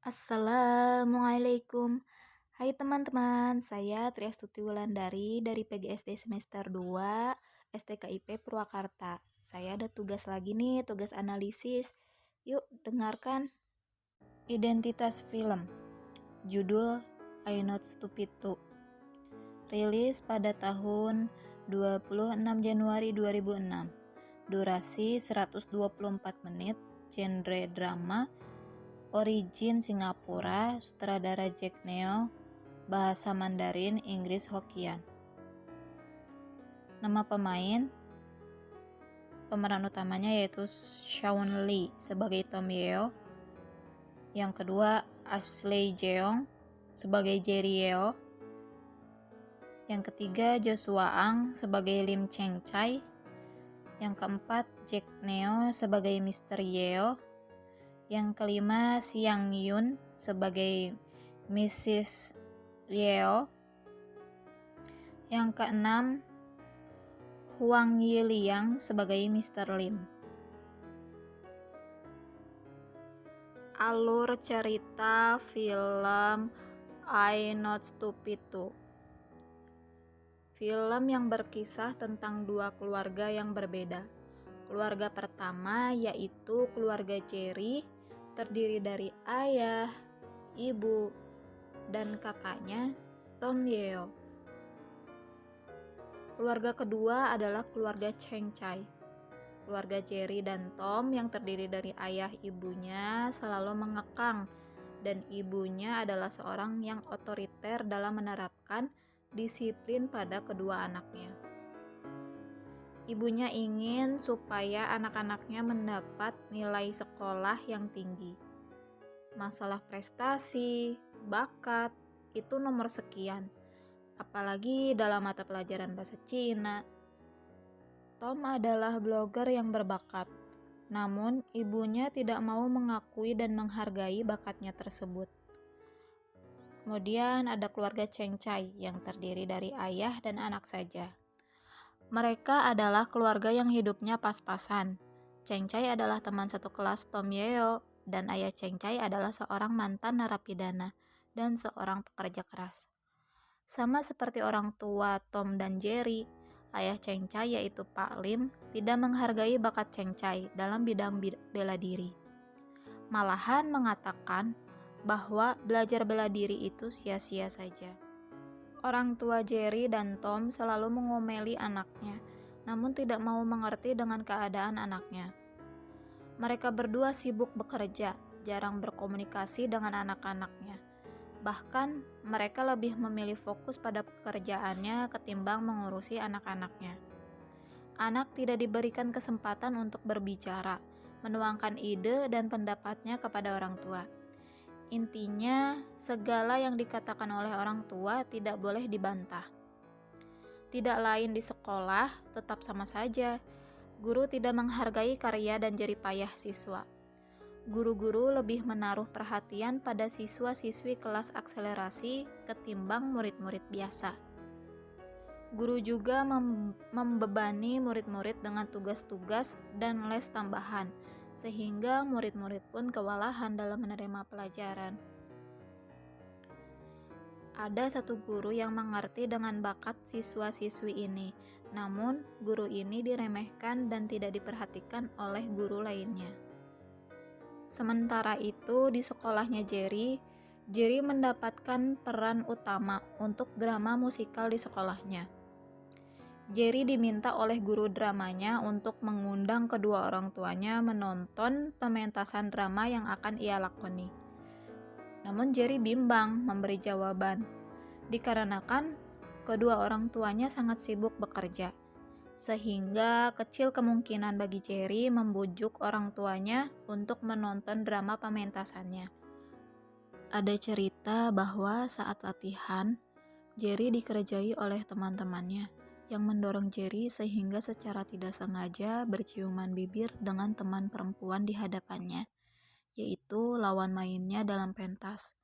Assalamualaikum. Hai teman-teman, saya Triastuti Wulandari dari PGSD semester 2 STKIP Purwakarta. Saya ada tugas lagi nih, tugas analisis. Yuk, dengarkan. Identitas film. Judul I Not Stupid Too. Rilis pada tahun 26 Januari 2006. Durasi 124 menit, genre drama, origin Singapura, sutradara Jack Neo, bahasa Mandarin, Inggris Hokkien. Nama pemeran utamanya yaitu Shawn Lee sebagai Tom Yeo. Yang kedua, Ashley Jeong sebagai Jerry Yeo. Yang ketiga, Joshua Ang sebagai Lim Cheng Chai. Yang keempat, Jack Neo sebagai Mr. Yeo. Yang kelima, Siang Yun sebagai Mrs. Yeo. Yang keenam, Huang Yiliang sebagai Mr. Lim. Alur cerita film I Not Stupid Too. Film yang berkisah tentang dua keluarga yang berbeda. Keluarga pertama yaitu keluarga Jerry, terdiri dari ayah, ibu, dan kakaknya Tom Yeo. Keluarga kedua adalah keluarga Cheng Chai. Keluarga Jerry dan Tom yang terdiri dari ayah ibunya selalu mengekang, dan ibunya adalah seorang yang otoriter dalam menerapkan disiplin pada kedua anaknya. Ibunya ingin supaya anak-anaknya mendapat nilai sekolah yang tinggi. Masalah prestasi, bakat, itu nomor sekian. Apalagi dalam mata pelajaran bahasa Cina. Tom adalah blogger yang berbakat. Namun, ibunya tidak mau mengakui dan menghargai bakatnya tersebut. Kemudian ada keluarga Cheng Chai yang terdiri dari ayah dan anak saja. Mereka adalah keluarga yang hidupnya pas-pasan. Cheng Chai adalah teman satu kelas Tom Yeo, dan ayah Cheng Chai adalah seorang mantan narapidana dan seorang pekerja keras. Sama seperti orang tua Tom dan Jerry, ayah Cheng Chai yaitu Pak Lim tidak menghargai bakat Cheng Chai dalam bidang bela diri. Malahan mengatakan bahwa belajar bela diri itu sia-sia saja. Orang tua Jerry dan Tom selalu mengomeli anaknya, namun tidak mau mengerti dengan keadaan anaknya. Mereka berdua sibuk bekerja, jarang berkomunikasi dengan anak-anaknya. Bahkan, mereka lebih memilih fokus pada pekerjaannya ketimbang mengurusi anak-anaknya. Anak tidak diberikan kesempatan untuk berbicara, menuangkan ide dan pendapatnya kepada orang tua. Intinya, segala yang dikatakan oleh orang tua tidak boleh dibantah. Tidak lain di sekolah, tetap sama saja. Guru tidak menghargai karya dan jerih payah siswa. Guru-guru lebih menaruh perhatian pada siswa-siswi kelas akselerasi ketimbang murid-murid biasa. Guru juga membebani murid-murid dengan tugas-tugas dan les tambahan, sehingga murid-murid pun kewalahan dalam menerima pelajaran. Ada satu guru yang mengerti dengan bakat siswa-siswi ini, namun guru ini diremehkan dan tidak diperhatikan oleh guru lainnya. Sementara itu di sekolahnya Jerry mendapatkan peran utama untuk drama musikal di sekolahnya. Jerry diminta oleh guru dramanya untuk mengundang kedua orang tuanya menonton pementasan drama yang akan ia lakoni. Namun Jerry bimbang memberi jawaban, dikarenakan kedua orang tuanya sangat sibuk bekerja, sehingga kecil kemungkinan bagi Jerry membujuk orang tuanya untuk menonton drama pementasannya. Ada cerita bahwa saat latihan, Jerry dikerjai oleh teman-temannya yang mendorong Jerry sehingga secara tidak sengaja berciuman bibir dengan teman perempuan di hadapannya, yaitu lawan mainnya dalam pentas.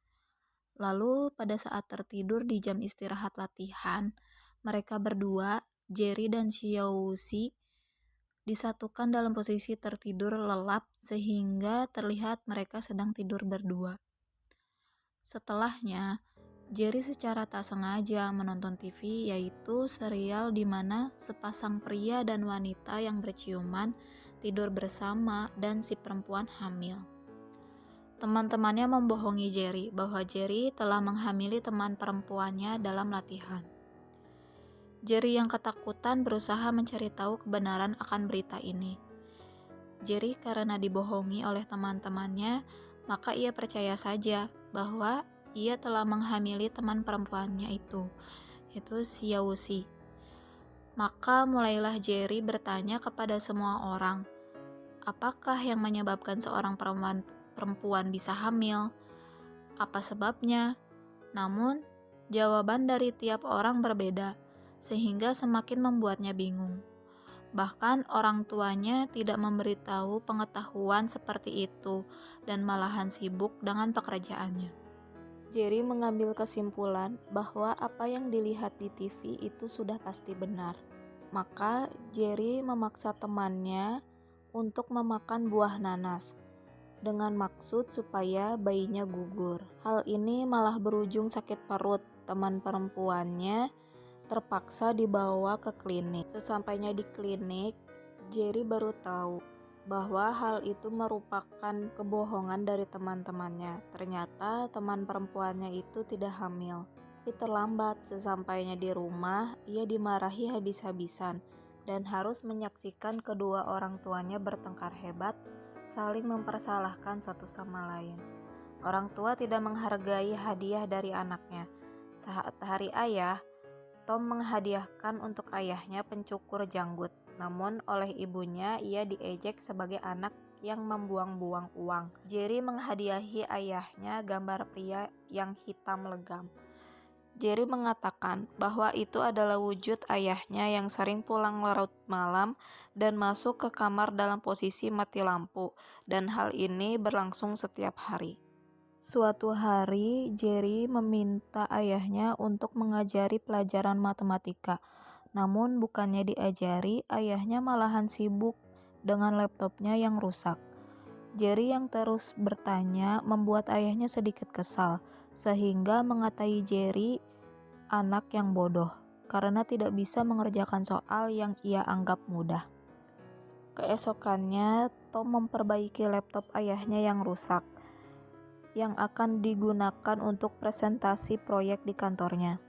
Lalu pada saat tertidur di jam istirahat latihan, mereka berdua, Jerry dan Xiaoxi, disatukan dalam posisi tertidur lelap sehingga terlihat mereka sedang tidur berdua. Setelahnya, Jerry secara tak sengaja menonton TV, yaitu serial di mana sepasang pria dan wanita yang berciuman tidur bersama dan si perempuan hamil. Teman-temannya membohongi Jerry bahwa Jerry telah menghamili teman perempuannya dalam latihan. Jerry yang ketakutan berusaha mencari tahu kebenaran akan berita ini. Jerry karena dibohongi oleh teman-temannya, maka ia percaya saja bahwa ia telah menghamili teman perempuannya itu, yaitu si Yawushi. Maka mulailah Jerry bertanya kepada semua orang, apakah yang menyebabkan seorang perempuan bisa hamil? Apa sebabnya? Namun, jawaban dari tiap orang berbeda, sehingga semakin membuatnya bingung. Bahkan orang tuanya tidak memberitahu pengetahuan seperti itu dan malahan sibuk dengan pekerjaannya. Jerry mengambil kesimpulan bahwa apa yang dilihat di TV itu sudah pasti benar. Maka Jerry memaksa temannya untuk memakan buah nanas dengan maksud supaya bayinya gugur. Hal ini malah berujung sakit perut. Teman perempuannya terpaksa dibawa ke klinik. Sesampainya di klinik, Jerry baru tahu bahwa hal itu merupakan kebohongan dari teman-temannya. Ternyata teman perempuannya itu tidak hamil. Tapi terlambat, sesampainya di rumah, ia dimarahi habis-habisan dan harus menyaksikan kedua orang tuanya bertengkar hebat, saling mempersalahkan satu sama lain. Orang tua tidak menghargai hadiah dari anaknya. Saat hari ayah, Tom menghadiahkan untuk ayahnya pencukur janggut. Namun oleh ibunya ia diejek sebagai anak yang membuang-buang uang. Jerry menghadiahi ayahnya gambar pria yang hitam legam. Jerry mengatakan bahwa itu adalah wujud ayahnya yang sering pulang larut malam dan masuk ke kamar dalam posisi mati lampu, dan hal ini berlangsung setiap hari. Suatu hari, Jerry meminta ayahnya untuk mengajari pelajaran matematika. Namun bukannya diajari, ayahnya malahan sibuk dengan laptopnya yang rusak. Jerry yang terus bertanya membuat ayahnya sedikit kesal, sehingga mengatai Jerry anak yang bodoh, karena tidak bisa mengerjakan soal yang ia anggap mudah. Keesokannya, Tom memperbaiki laptop ayahnya yang rusak, yang akan digunakan untuk presentasi proyek di kantornya.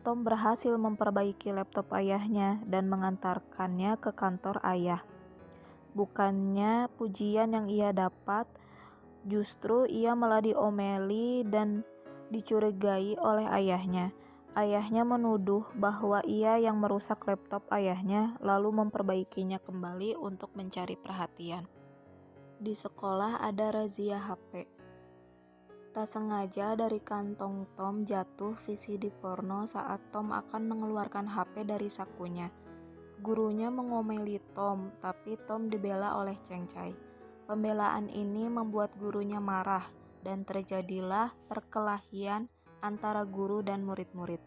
Tom berhasil memperbaiki laptop ayahnya dan mengantarkannya ke kantor ayah. Bukannya pujian yang ia dapat, justru ia malah diomeli dan dicurigai oleh ayahnya. Ayahnya menuduh bahwa ia yang merusak laptop ayahnya lalu memperbaikinya kembali untuk mencari perhatian. Di sekolah ada razia HP. Tak sengaja dari kantong Tom jatuh VCD porno saat Tom akan mengeluarkan HP dari sakunya. Gurunya mengomeli Tom, tapi Tom dibela oleh Cheng-Chai. Pembelaan ini membuat gurunya marah dan terjadilah perkelahian antara guru dan murid-murid.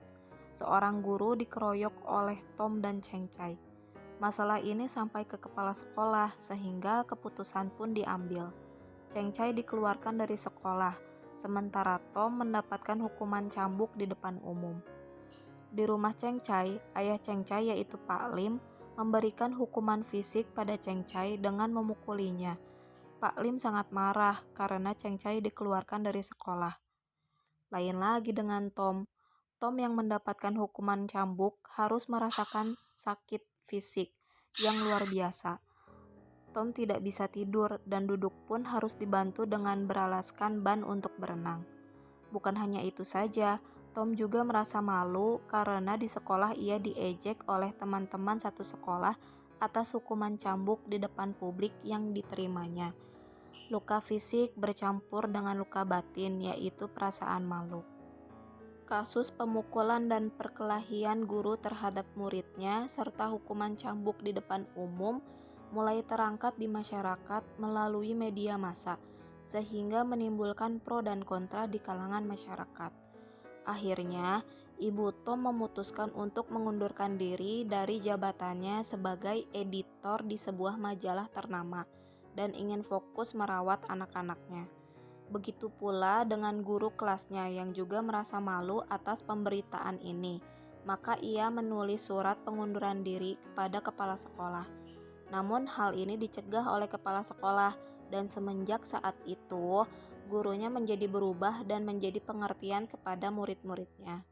Seorang guru dikeroyok oleh Tom dan Cheng-Chai. Masalah ini sampai ke kepala sekolah sehingga keputusan pun diambil. Cheng-Chai dikeluarkan dari sekolah. Sementara Tom mendapatkan hukuman cambuk di depan umum. Di rumah Cheng-Chai, ayah Cheng-Chai yaitu Pak Lim memberikan hukuman fisik pada Cheng-Chai dengan memukulinya. Pak Lim sangat marah karena Cheng-Chai dikeluarkan dari sekolah. Lain lagi dengan Tom. Tom yang mendapatkan hukuman cambuk harus merasakan sakit fisik yang luar biasa. Tom tidak bisa tidur dan duduk pun harus dibantu dengan beralaskan ban untuk berenang. Bukan hanya itu saja, Tom juga merasa malu karena di sekolah ia diejek oleh teman-teman satu sekolah atas hukuman cambuk di depan publik yang diterimanya. Luka fisik bercampur dengan luka batin, yaitu perasaan malu. Kasus pemukulan dan perkelahian guru terhadap muridnya serta hukuman cambuk di depan umum mulai terangkat di masyarakat melalui media massa, sehingga menimbulkan pro dan kontra di kalangan masyarakat. Akhirnya, Ibu Tom memutuskan untuk mengundurkan diri dari jabatannya sebagai editor di sebuah majalah ternama dan ingin fokus merawat anak-anaknya. Begitu pula dengan guru kelasnya yang juga merasa malu atas pemberitaan ini. Maka ia menulis surat pengunduran diri kepada kepala sekolah. Namun hal ini dicegah oleh kepala sekolah dan semenjak saat itu gurunya menjadi berubah dan menjadi pengertian kepada murid-muridnya.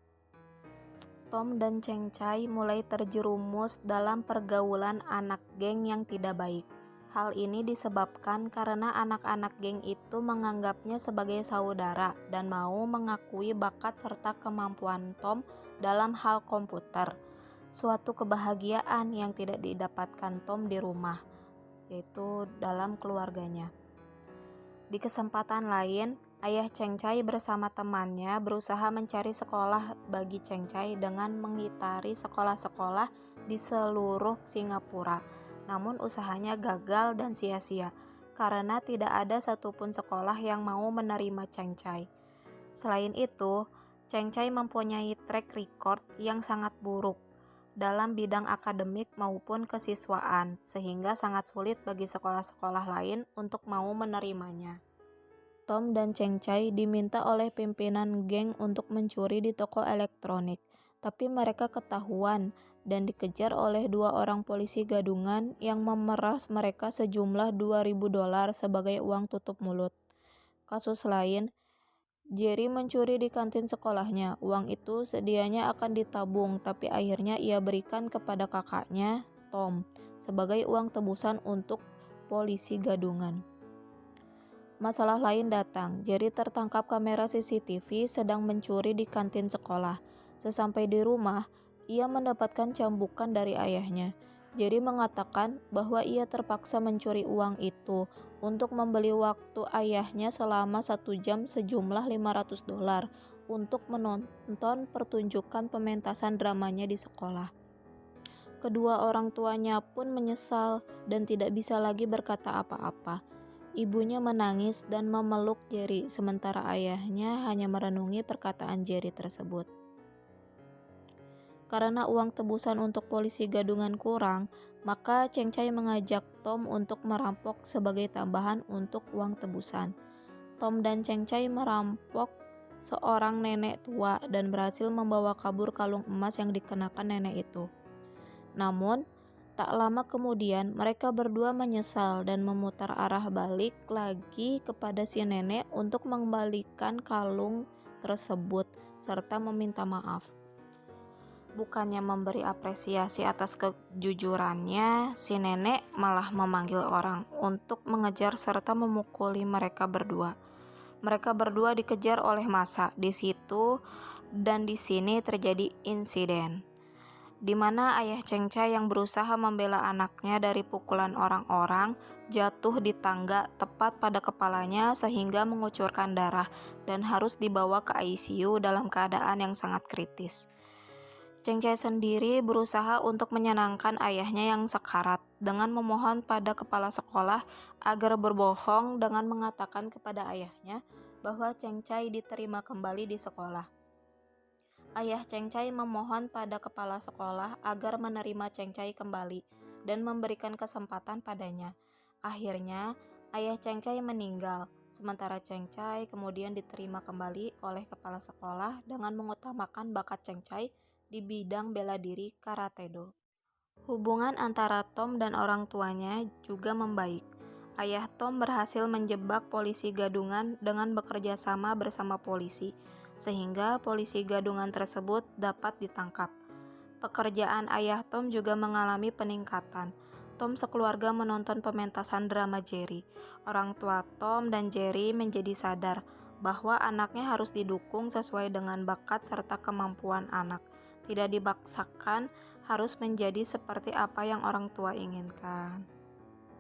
Tom dan Cheng Chai mulai terjerumus dalam pergaulan anak geng yang tidak baik. Hal ini disebabkan karena anak-anak geng itu menganggapnya sebagai saudara dan mau mengakui bakat serta kemampuan Tom dalam hal komputer. Suatu kebahagiaan yang tidak didapatkan Tom di rumah, yaitu dalam keluarganya. Di kesempatan lain, ayah Cheng Chai bersama temannya berusaha mencari sekolah bagi Cheng Chai dengan mengitari sekolah-sekolah di seluruh Singapura. Namun usahanya gagal dan sia-sia karena tidak ada satupun sekolah yang mau menerima Cheng Chai. Selain itu, Cheng Chai mempunyai track record yang sangat buruk dalam bidang akademik maupun kesiswaan, sehingga sangat sulit bagi sekolah-sekolah lain untuk mau menerimanya. Tom dan Cheng Chai diminta oleh pimpinan geng untuk mencuri di toko elektronik, tapi mereka ketahuan dan dikejar oleh 2 orang polisi gadungan yang memeras mereka sejumlah $2.000 sebagai uang tutup mulut. Kasus lain, Jerry mencuri di kantin sekolahnya. Uang itu sedianya akan ditabung, tapi akhirnya ia berikan kepada kakaknya, Tom, sebagai uang tebusan untuk polisi gadungan. Masalah lain datang. Jerry tertangkap kamera CCTV sedang mencuri di kantin sekolah. Sesampai di rumah, ia mendapatkan cambukan dari ayahnya. Jerry mengatakan bahwa ia terpaksa mencuri uang itu untuk membeli waktu ayahnya selama 1 jam sejumlah $500 untuk menonton pertunjukan pementasan dramanya di sekolah. Kedua orang tuanya pun menyesal dan tidak bisa lagi berkata apa-apa. Ibunya menangis dan memeluk Jerry, sementara ayahnya hanya merenungi perkataan Jerry tersebut. Karena uang tebusan untuk polisi gadungan kurang, maka Cheng Chai mengajak Tom untuk merampok sebagai tambahan untuk uang tebusan. Tom dan Cheng Chai merampok seorang nenek tua dan berhasil membawa kabur kalung emas yang dikenakan nenek itu. Namun, tak lama kemudian mereka berdua menyesal dan memutar arah balik lagi kepada si nenek untuk mengembalikan kalung tersebut serta meminta maaf. Bukannya memberi apresiasi atas kejujurannya, si nenek malah memanggil orang untuk mengejar serta memukuli mereka berdua. Mereka berdua dikejar oleh massa. Di situ dan di sini terjadi insiden, di mana ayah Cheng Chai yang berusaha membela anaknya dari pukulan orang-orang jatuh di tangga tepat pada kepalanya sehingga mengucurkan darah dan harus dibawa ke ICU dalam keadaan yang sangat kritis. Cheng Chai sendiri berusaha untuk menyenangkan ayahnya yang sekarat dengan memohon pada kepala sekolah agar berbohong dengan mengatakan kepada ayahnya bahwa Cheng Chai diterima kembali di sekolah. Ayah Cheng Chai memohon pada kepala sekolah agar menerima Cheng Chai kembali dan memberikan kesempatan padanya. Akhirnya, ayah Cheng Chai meninggal, sementara Cheng Chai kemudian diterima kembali oleh kepala sekolah dengan mengutamakan bakat Cheng Chai di bidang bela diri karate-do. Hubungan antara Tom dan orang tuanya juga membaik. Ayah Tom berhasil menjebak polisi gadungan dengan bekerja sama bersama polisi, sehingga polisi gadungan tersebut dapat ditangkap. Pekerjaan ayah Tom juga mengalami peningkatan. Tom sekeluarga menonton pementasan drama Jerry. Orang tua Tom dan Jerry menjadi sadar bahwa anaknya harus didukung sesuai dengan bakat serta kemampuan anak. Tidak dipaksakan harus menjadi seperti apa yang orang tua inginkan.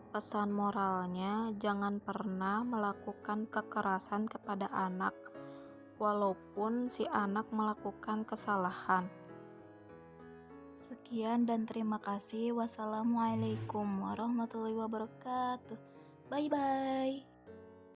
Pesan moralnya, jangan pernah melakukan kekerasan kepada anak, walaupun si anak melakukan kesalahan. Sekian dan terima kasih. Wassalamualaikum warahmatullahi wabarakatuh. Bye-bye.